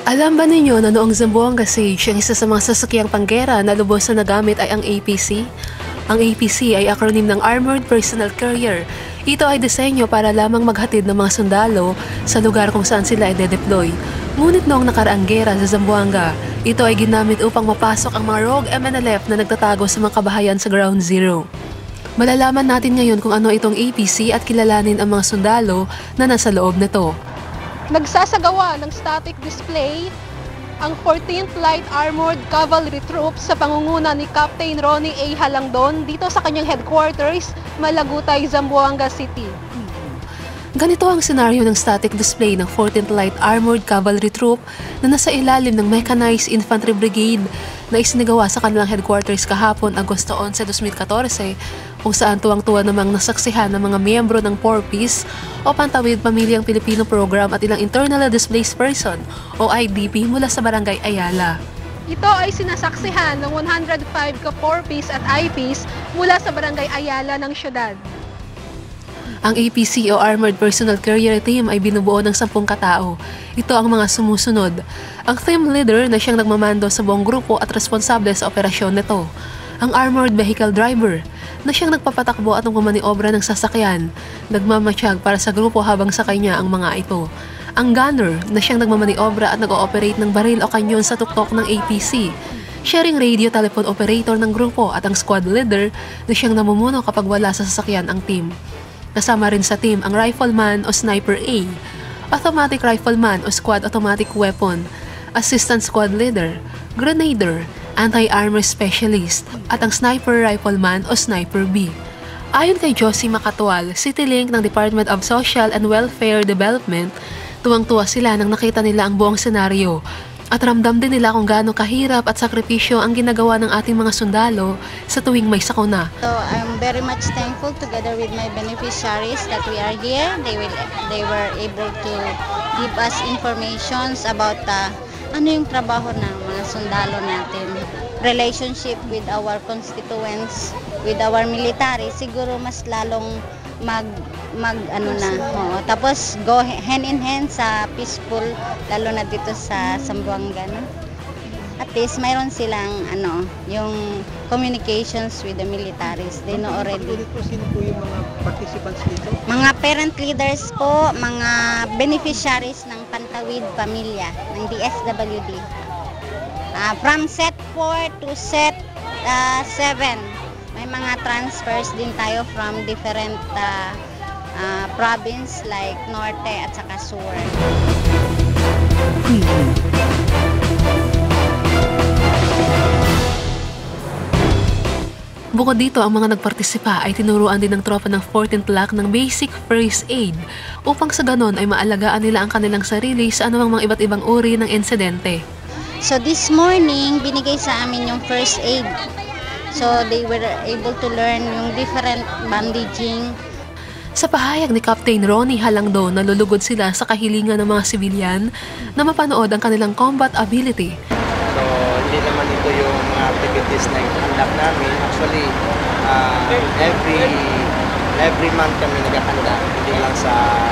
Alam ba ninyo na noong Zamboanga Siege, ang isa sa mga sasakyang panggera na lubos na nagamit ay ang APC? Ang APC ay acronym ng Armored Personnel Carrier. Ito ay disenyo para lamang maghatid ng mga sundalo sa lugar kung saan sila i-deploy. Ngunit noong nakaraang gera sa Zamboanga, ito ay ginamit upang mapasok ang mga rogue MNLF na nagtatago sa mga kabahayan sa Ground Zero. Malalaman natin ngayon kung ano itong APC at kilalanin ang mga sundalo na nasa loob nito. Nagsasagawa ng static display ang 14th Light Armored Cavalry Troops sa pangunguna ni Captain Ronnie A. Halangdon dito sa kanyang headquarters, Malagutay, Zamboanga City. Ganito ang senaryo ng static display ng 14th Light Armored Cavalry Troop na nasa ilalim ng Mechanized Infantry Brigade na isinagawa sa kanilang headquarters kahapon, Agosto 11, 2014, kung saan tuwang-tuwa namang nasaksihan ng mga miyembro ng 4-Piece o Pantawid Pamilyang Pilipino Program at ilang Internally Displaced Person o IDP mula sa Barangay Ayala. Ito ay sinasaksihan ng 105 ka 4-Piece at IPs mula sa Barangay Ayala ng syudad. Ang APC o Armored Personnel Carrier Team ay binubuo ng 10 katao. Ito ang mga sumusunod. Ang team leader na siyang nagmamando sa buong grupo at responsable sa operasyon nito. Ang Armored Vehicle Driver na siyang nagpapatakbo at nagmamaniobra ng sasakyan. Nagmamatsyag para sa grupo habang sakay niya ang mga ito. Ang Gunner na siyang nagmamaniobra at nag-ooperate ng baril o kanyon sa tuktok ng APC. Sharing radio telephone operator ng grupo at ang squad leader na siyang namumuno kapag wala sa sasakyan ang team. Kasama rin sa team ang Rifleman o Sniper A, Automatic Rifleman o Squad Automatic Weapon, Assistant Squad Leader, Grenadier, Anti-Armor Specialist, at ang Sniper Rifleman o Sniper B. Ayon kay Josie Makatual, City Link ng Department of Social and Welfare Development, tuwang-tuwa sila nang nakita nila ang buong senaryo at ramdam din nila kung gaano kahirap at sakripisyo ang ginagawa ng ating mga sundalo sa tuwing may sakuna. So I'm very much thankful together with my beneficiaries that we are here. They were able to give us informations about ano yung trabaho ng mga sundalo natin. Relationship with our constituents, with our military, siguro mas lalong tapos go hand in hand sa peaceful, lalo na dito sa Zamboanga, no? At least mayroon silang yung communications with the militaries. They know already. Sino po yung mga participants dito? Mga parent leaders po, mga beneficiaries ng Pantawid Pamilya ng DSWD. From set 4 to set 7. May mga transfers din tayo from different province like Norte at saka Sur. Bukod dito, ang mga nagpartisipa ay tinuruan din ng tropa ng 14th LAC ng basic first aid upang sa ganon ay maalagaan nila ang kanilang sarili sa anumang mga iba't ibang uri ng insidente. So this morning, binigay sa amin yung first aid. So they were able to learn yung different bandaging. Sa pahayag ni Captain Ronnie Halangdon, nalulugod sila sa kahilingan ng mga sibilyan na mapanood ang kanilang combat ability. So hindi naman ito yung mga activities na ihandak namin. Actually, every month kami naghahanda.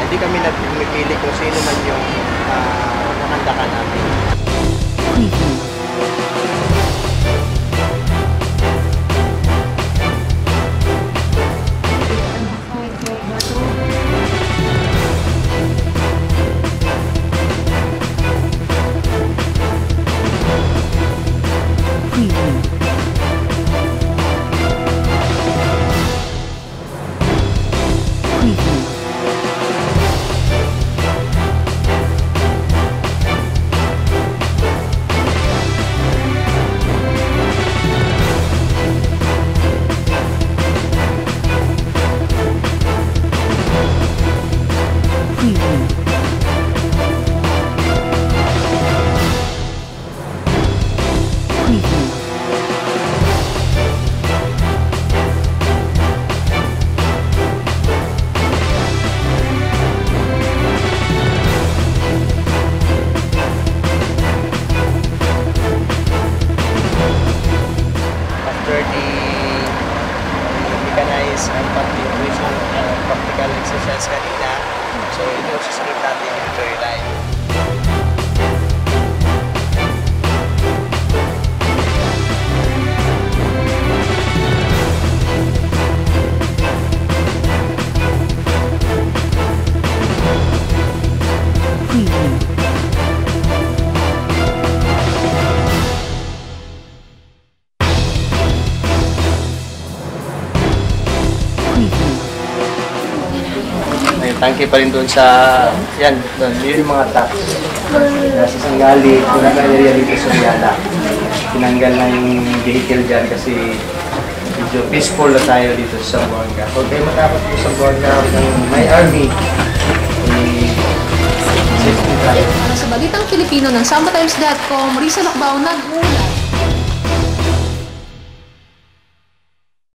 Hindi kami nagpipili kung sino man yung handakan namin. Practical exercise kanina. So ito susunod natin yung joyride. tangke pa rin doon sa, yan, doon, yun yung mga tax. Sa Sangali, tinanggal area dito sa Riala. Tinanggal na yung vehicle dyan kasi medyo peaceful na tayo dito sa Zamboanga. Huwag kayo matakot po sa Zamboanga ng may army. Safety tayo. Sa Balitang Pilipino ng SambaTimes.com, Risa Nakbao nag